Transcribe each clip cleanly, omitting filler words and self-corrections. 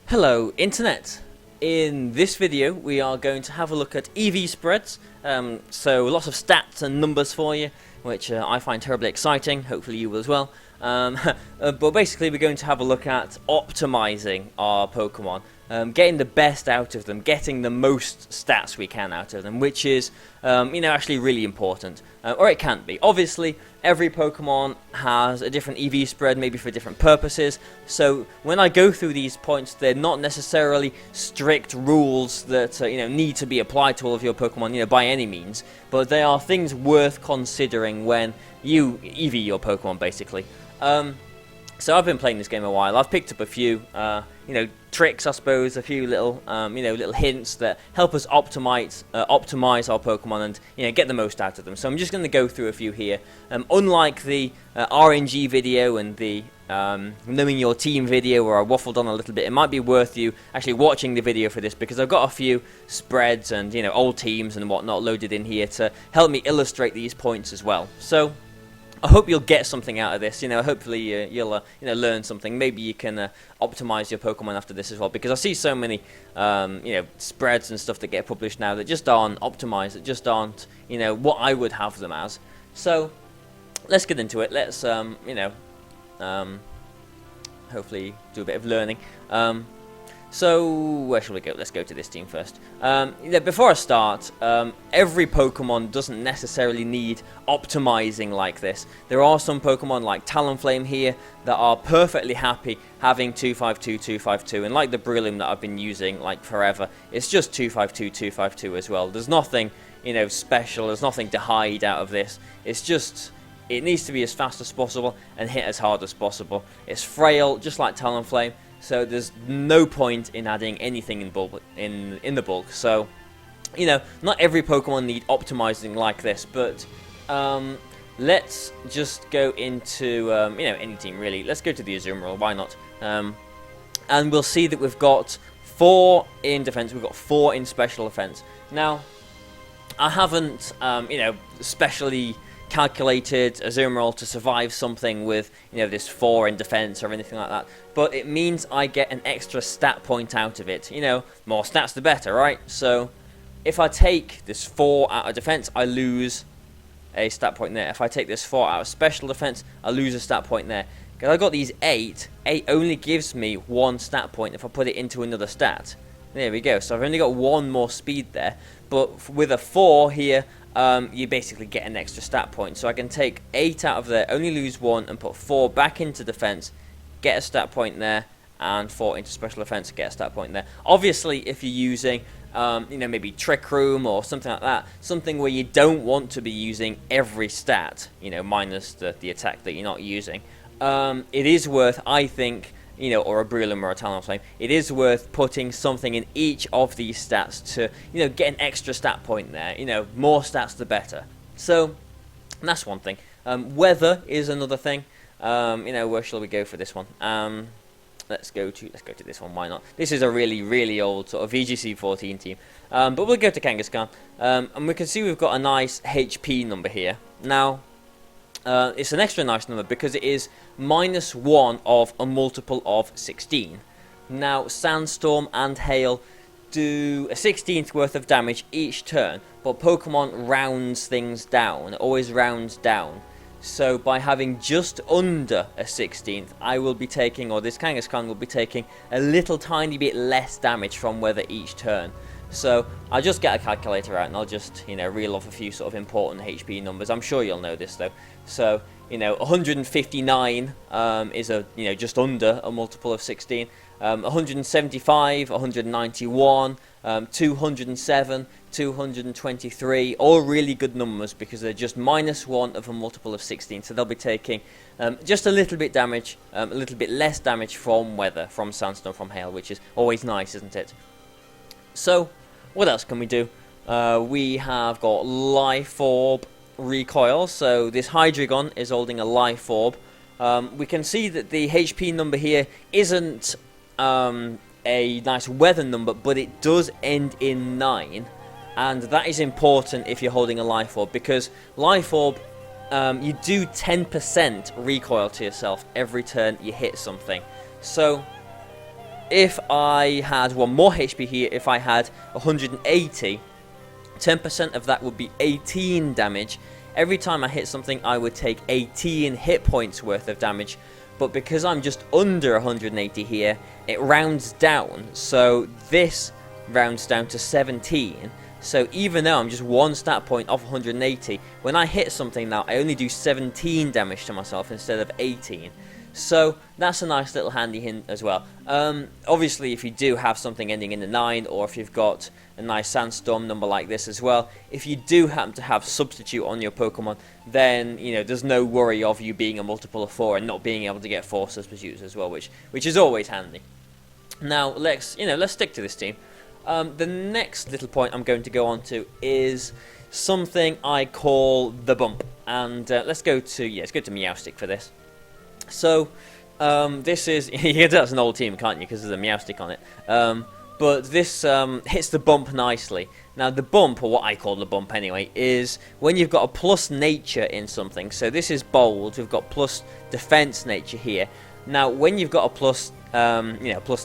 Hello Internet! In this video we are going to have a look at EV spreads, so lots of stats and numbers for you, which I find terribly exciting, hopefully you will as well. But basically we're going to have a look at optimizing our Pokemon, getting the best out of them, getting the most stats we can out of them, which is actually really important, or it can be. Obviously every Pokemon has a different EV spread, maybe for different purposes, so when I go through these points they're not necessarily strict rules that need to be applied to all of your Pokemon by any means, but they are things worth considering when you EV your Pokemon basically. So I've been playing this game a while. I've picked up a few, tricks, I suppose, a few little, little hints that help us optimize our Pokemon and get the most out of them. So I'm just going to go through a few here. Unlike the RNG video and the knowing your team video where I waffled on a little bit, it might be worth you actually watching the video for this, because I've got a few spreads and old teams and whatnot loaded in here to help me illustrate these points as well. So I hope you'll get something out of this. Hopefully you'll learn something. Maybe you can optimize your Pokemon after this as well, because I see so many spreads and stuff that get published now that just aren't optimized, that just aren't what I would have them as. So let's get into it. Let's hopefully do a bit of learning. So where shall we go? Let's go to this team first. Before I start, every Pokemon doesn't necessarily need optimizing like this. There are some Pokemon like Talonflame here that are perfectly happy having 252, 252, and like the Breloom that I've been using like forever, it's just 252, 252 as well. There's nothing special. There's nothing to hide out of this. It's just, it needs to be as fast as possible and hit as hard as possible. It's frail, just like Talonflame. So there's no point in adding anything in the bulk. So, not every Pokemon need optimizing like this, but let's just go into any team really. Let's go to the Azumarill, why not? And we'll see that we've got 4 in defense, we've got 4 in special defense. Now, I haven't specially calculated Azumarill to survive something with this 4 in defense or anything like that, but it means I get an extra stat point out of it. More stats the better, right? So if I take this 4 out of defense, I lose a stat point there. If I take this 4 out of special defense, I lose a stat point there. Because I got these 8 only gives me 1 stat point if I put it into another stat. There we go. So I've only got 1 more speed there, but with a 4 here, you basically get an extra stat point. So I can take 8 out of there, only lose 1, and put 4 back into defense, get a stat point there, and 4 into special defense, get a stat point there. Obviously, if you're using, maybe Trick Room or something like that, something where you don't want to be using every stat, minus the attack that you're not using, it is worth, I think, or a Breloom or a Talonflame, it is worth putting something in each of these stats to, get an extra stat point there. More stats the better. So that's one thing. Weather is another thing. Where shall we go for this one? Let's go to this one. Why not? This is a really, really old sort of VGC 14 team. But we'll go to Kangaskhan, and we can see we've got a nice HP number here. Now, it's an extra nice number because it is -1 of a multiple of 16. Now, Sandstorm and Hail do a 16th worth of damage each turn, but Pokemon rounds things down. It always rounds down. So by having just under a 16th, I will be taking, or this Kangaskhan will be taking, a little tiny bit less damage from weather each turn. So I'll just get a calculator out and I'll just reel off a few sort of important HP numbers. I'm sure you'll know this though. So 159 is a just under a multiple of 16. 175, 191, 207, 223, all really good numbers because they're just -1 of a multiple of 16. So they'll be taking just a little bit damage, a little bit less damage from weather, from Sandstorm, from Hail, which is always nice, isn't it? So, what else can we do? We have got Life Orb recoil, so this Hydreigon is holding a Life Orb. We can see that the HP number here isn't a nice weather number, but it does end in 9, and that is important if you're holding a Life Orb, because Life Orb, you do 10% recoil to yourself every turn you hit something. So if I had 1 more HP here, if I had 180, 10% of that would be 18 damage. Every time I hit something, I would take 18 hit points worth of damage. But because I'm just under 180 here, it rounds down. So this rounds down to 17. So even though I'm just 1 stat point off 180, when I hit something now, I only do 17 damage to myself instead of 18. So that's a nice little handy hint as well. Obviously, if you do have something ending in a 9, or if you've got a nice sandstorm number like this as well, if you do happen to have substitute on your Pokemon, then there's no worry of you being a multiple of 4 and not being able to get 4 substitutes as well, which is always handy. Now let's stick to this team. The next little point I'm going to go on to is something I call the bump, and let's go to Meowstic for this. So this is you can tell it's an old team, can't you? Because there's a Meowstic on it. But this hits the bump nicely. Now the bump, or what I call the bump anyway, is when you've got a plus nature in something. So this is bold. We've got plus defense nature here. Now when you've got a plus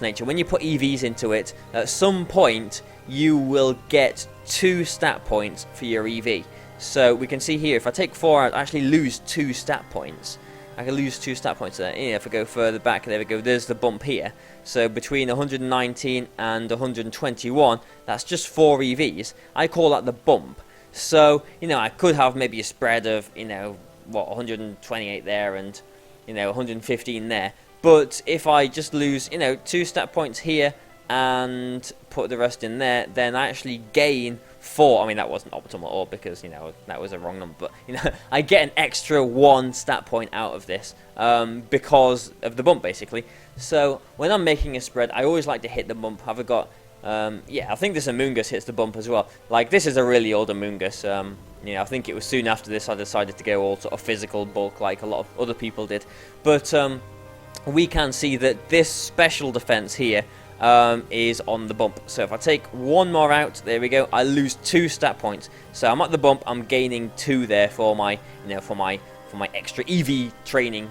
nature, when you put EVs into it, at some point you will get 2 stat points for your EV. So we can see here, if I take 4 out, I actually lose 2 stat points. I can lose 2 stat points there. If I go further back, there we go, there's the bump here. So between 119 and 121, that's just 4 EVs. I call that the bump. So, I could have maybe a spread of, 128 there and, 115 there. But if I just lose, 2 stat points here and put the rest in there, then I actually gain 4. I mean, that wasn't optimal at all because, that was a wrong number. But, I get an extra 1 stat point out of this because of the bump, basically. So, when I'm making a spread, I always like to hit the bump. Have I got... I think this Amoonguss hits the bump as well. Like, this is a really old Amoonguss. I think it was soon after this I decided to go all sort of physical bulk like a lot of other people did. But, we can see that this special defense here is on the bump. So if I take 1 more out, there we go, I lose 2 stat points. So I'm at the bump, I'm gaining 2 there for my, for my extra EV training,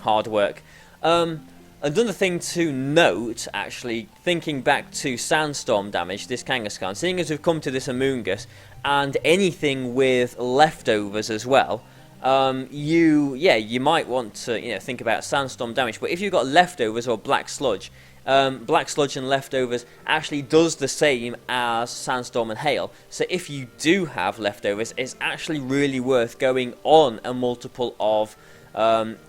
hard work. Another thing to note, actually, thinking back to Sandstorm damage, this Kangaskhan, seeing as we've come to this Amoonguss, and anything with leftovers as well, you might want to think about Sandstorm damage. But if you've got leftovers or Black Sludge, Black Sludge and leftovers actually does the same as Sandstorm and Hail. So if you do have leftovers, it's actually really worth going on a multiple of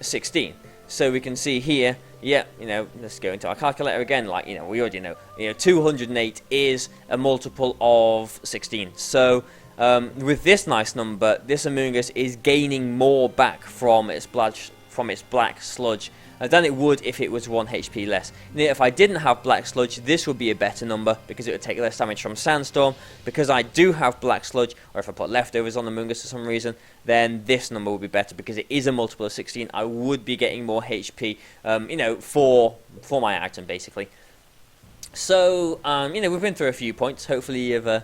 16. So we can see here, let's go into our calculator again. Like we already know, 208 is a multiple of 16. So with this nice number, this Amoonguss is gaining more back from its Black Sludge than it would if it was 1 HP less. Now, if I didn't have Black Sludge, this would be a better number because it would take less damage from Sandstorm. Because I do have Black Sludge, or if I put leftovers on the Amoonguss for some reason, then this number would be better because it is a multiple of 16. I would be getting more HP, for my item basically. So, we've been through a few points. Hopefully you've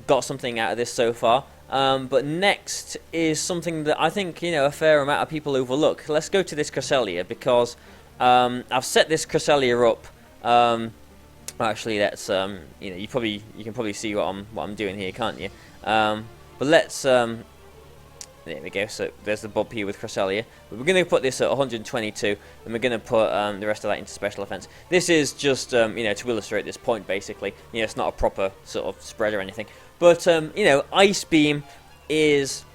got something out of this so far. But next is something that I think, a fair amount of people overlook. Let's go to this Cresselia because I've set this Cresselia up. Actually, that's you can probably see what I'm doing here, can't you? But let's there we go. So there's the bump here with Cresselia. But we're going to put this at 122, and we're going to put the rest of that into special offense. This is just to illustrate this point, basically. It's not a proper sort of spread or anything. But Ice Beam is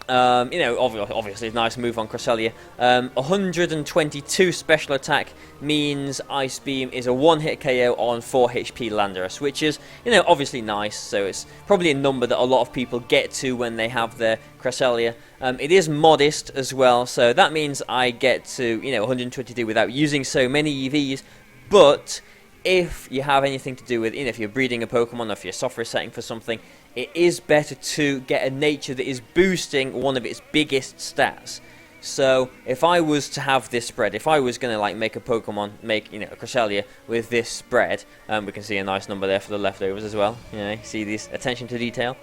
obviously a nice move on Cresselia. 122 special attack means Ice Beam is a 1-hit KO on 4 HP Landorus, which is, obviously nice. So it's probably a number that a lot of people get to when they have their Cresselia. It is modest as well, so that means I get to, 122 without using so many EVs, but if you have anything to do with, if you're breeding a Pokemon or if you're software setting for something, it is better to get a nature that is boosting one of its biggest stats. So if I was to have this spread, if I was going to like make a Pokemon, make a Cresselia with this spread, we can see a nice number there for the leftovers as well. See this attention to detail.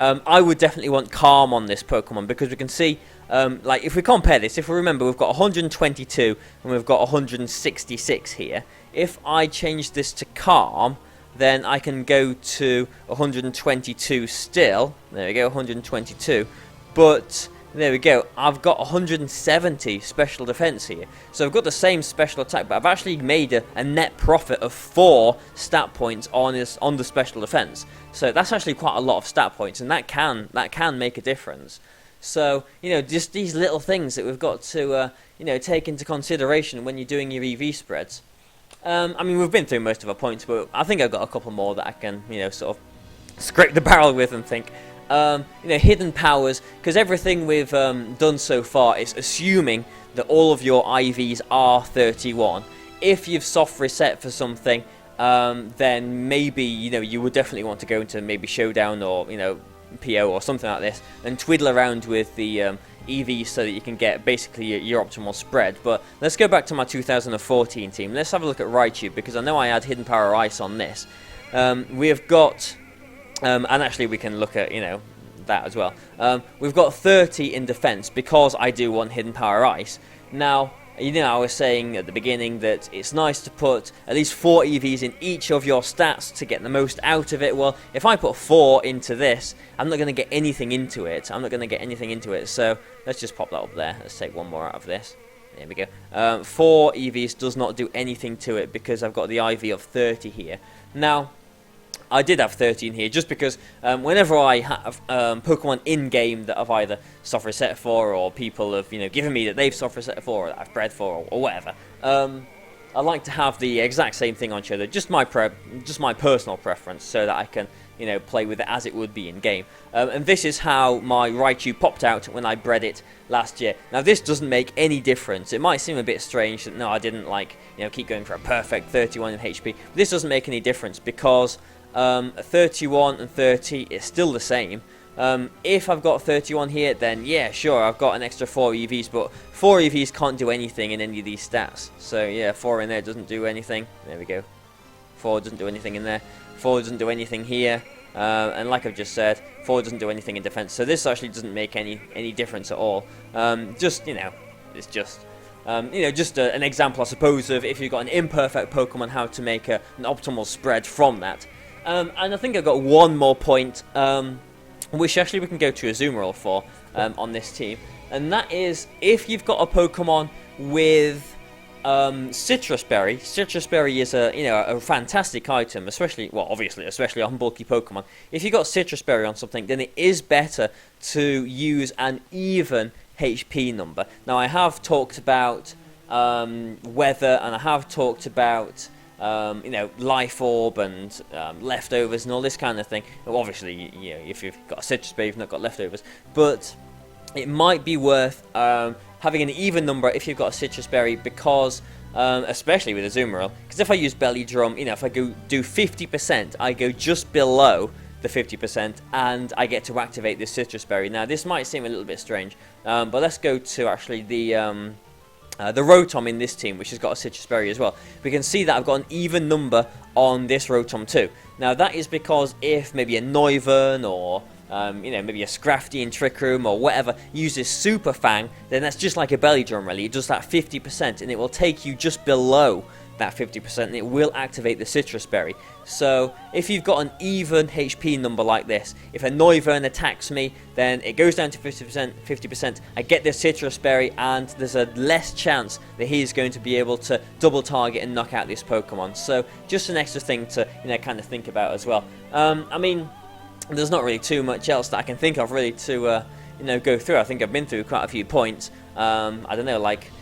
I would definitely want Calm on this Pokemon because we can see, like if we compare this, if we remember, we've got 122 and we've got 166 here. If I change this to Calm, then I can go to 122 still. There we go, 122. But there we go, I've got 170 special defense here. So I've got the same special attack, but I've actually made a net profit of 4 stat points on the special defense. So that's actually quite a lot of stat points, and that can make a difference. So, just these little things that we've got to, take into consideration when you're doing your EV spreads. I mean, we've been through most of our points, but I think I've got a couple more that I can, sort of scrape the barrel with and think. Hidden powers, because everything we've done so far is assuming that all of your IVs are 31. If you've soft reset for something, then maybe, you would definitely want to go into maybe Showdown or, PO or something like this and twiddle around with the EVs so that you can get basically your optimal spread. But let's go back to my 2014 team. Let's have a look at Raichu, because I know I had Hidden Power Ice on this. We have got... and actually we can look at, that as well. We've got 30 in defense because I do want Hidden Power Ice. Now, I was saying at the beginning that it's nice to put at least 4 EVs in each of your stats to get the most out of it. Well, if I put 4 into this, I'm not going to get anything into it. So let's just pop that up there. Let's take one more out of this. There we go. 4 EVs does not do anything to it because I've got the IV of 30 here. Now, I did have 13 here just because whenever I have Pokemon in-game that I've either soft reset for, or people have given me that they've soft reset for, or that I've bred for, or whatever, I like to have the exact same thing on show. Just my personal preference, so that I can play with it as it would be in-game. And this is how my Raichu popped out when I bred it last year. Now this doesn't make any difference. It might seem a bit strange that no, I didn't keep going for a perfect 31 in HP. But this doesn't make any difference because 31 and 30 is still the same. If I've got 31 here, then yeah, sure, I've got an extra 4 EVs, but 4 EVs can't do anything in any of these stats. So yeah, 4 in there doesn't do anything. There we go. 4 doesn't do anything in there. 4 doesn't do anything here. And like I've just said, 4 doesn't do anything in defense. So this actually doesn't make any difference at all. It's just just an example, I suppose, of if you've got an imperfect Pokemon, how to make an optimal spread from that. And I think I've got one more point, which actually we can go to Azumarill for on this team, and that is if you've got a Pokemon with Citrus Berry. Citrus Berry is a fantastic item, especially on bulky Pokemon. If you've got Citrus Berry on something, then it is better to use an even HP number. Now I have talked about weather, and I have talked about Life Orb and leftovers and all this kind of thing. Well, obviously, if you've got a Citrus Berry, you've not got leftovers. But it might be worth having an even number if you've got a Citrus Berry, because, especially with Azumarill, because if I use Belly Drum, if I go do 50%, I go just below the 50%, and I get to activate this Citrus Berry. Now, this might seem a little bit strange, but let's go to actually the Rotom in this team, which has got a Citrus Berry as well. We can see that I've got an even number on this Rotom too. Now that is because if maybe a Noivern or maybe a Scrafty in Trick Room or whatever uses Super Fang, then that's just like a Belly Drum really. It does that 50% and it will take you just below that 50% and it will activate the Citrus Berry. So if you've got an even HP number like this, if a Noivern attacks me, then it goes down to 50%, I get the Citrus Berry, and there's a less chance that he's going to be able to double target and knock out this Pokemon. So just an extra thing to kind of think about as well. I mean, there's not really too much else that I can think of really to go through. I think I've been through quite a few points. I don't know, like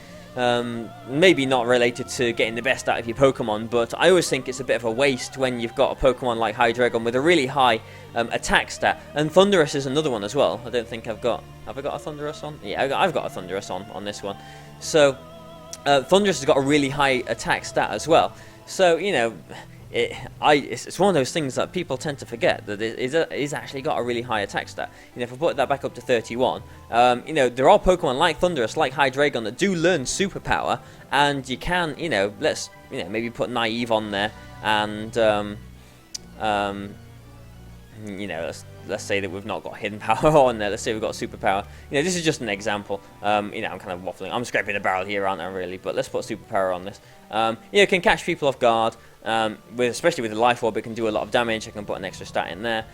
maybe not related to getting the best out of your Pokemon, but I always think it's a bit of a waste when you've got a Pokemon like Hydreigon with a really high attack stat. And Thundurus is another one as well. I don't think have I got a Thundurus on? Yeah, I've got a Thundurus on this one. So Thundurus has got a really high attack stat as well. So it's one of those things that people tend to forget, that it's actually got a really high attack stat. You know, if I put that back up to 31, you know, there are Pokemon like Thundurus, like Hydreigon that do learn Superpower, and you can, you know, maybe put Naive on there, and you know, let's say that we've not got Hidden Power on there. Let's say we've got Superpower. You know, this is just an example. You know, I'm kind of waffling. I'm scraping the barrel here, aren't I, really? But let's put Superpower on this. You know, it can catch people off guard. Especially with the Life Orb, it can do a lot of damage. I can put an extra stat in there.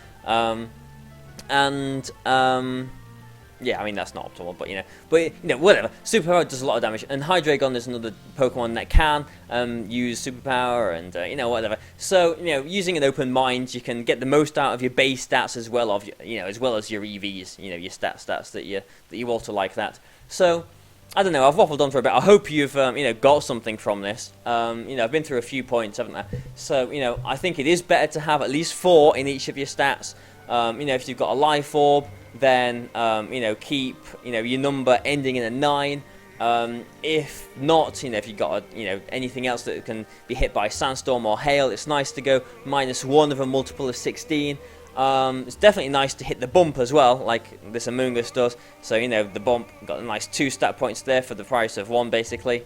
Yeah, I mean, that's not optimal, but you know, whatever. Superpower does a lot of damage, and Hydreigon is another Pokemon that can use Superpower, and you know, whatever. So, you know, using an open mind, you can get the most out of your base stats as well as your EVs, you know, your stats that you also like that. So, I don't know. I've waffled on for a bit. I hope you've you know, got something from this. You know, I've been through a few points, haven't I? So, you know, I think it is better to have at least 4 in each of your stats. You know, if you've got a Life Orb, then you know, keep, you know, your number ending in a 9. If not, you know, if you've got anything else that can be hit by Sandstorm or Hail, it's nice to go -1 of a multiple of 16. It's definitely nice to hit the bump as well, like this Amoonguss does. So, you know, the bump, got a nice 2 stat points there for the price of 1, basically.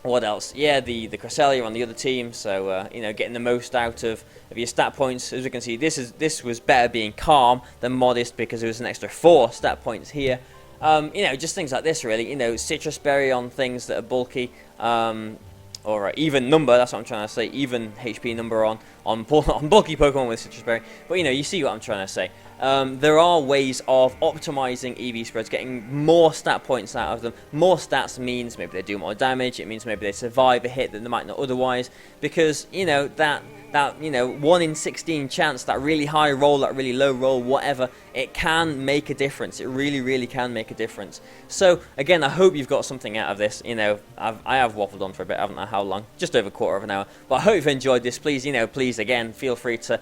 What else? Yeah, the Cresselia on the other team. So, you know, getting the most out of your stat points. As we can see, this was better being Calm than Modest, because there was an extra 4 stat points here. You know, just things like this, really. You know, Citrus Berry on things that are bulky. Or even number, that's what I'm trying to say, even HP number on bulky Pokemon with Citrus Berry. But, you know, you see what I'm trying to say. There are ways of optimizing EV spreads, getting more stat points out of them. More stats means maybe they do more damage, it means maybe they survive a hit that they might not otherwise, because, you know, that you know, 1 in 16 chance, that really high roll, that really low roll, whatever, it can make a difference. It really, really can make a difference. So, again, I hope you've got something out of this. You know, I have waffled on for a bit, haven't I? How long? Just over a quarter of an hour. But I hope you've enjoyed this. Please, you know, please, again, feel free to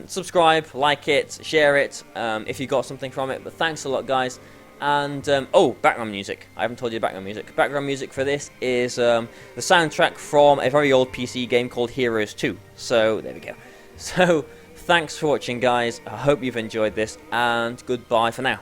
subscribe, like it, share it, if you got something from it. But thanks a lot, guys. And, oh, background music. I haven't told you the background music. Background music for this is the soundtrack from a very old PC game called Heroes 2. So, there we go. So, thanks for watching, guys. I hope you've enjoyed this, and goodbye for now.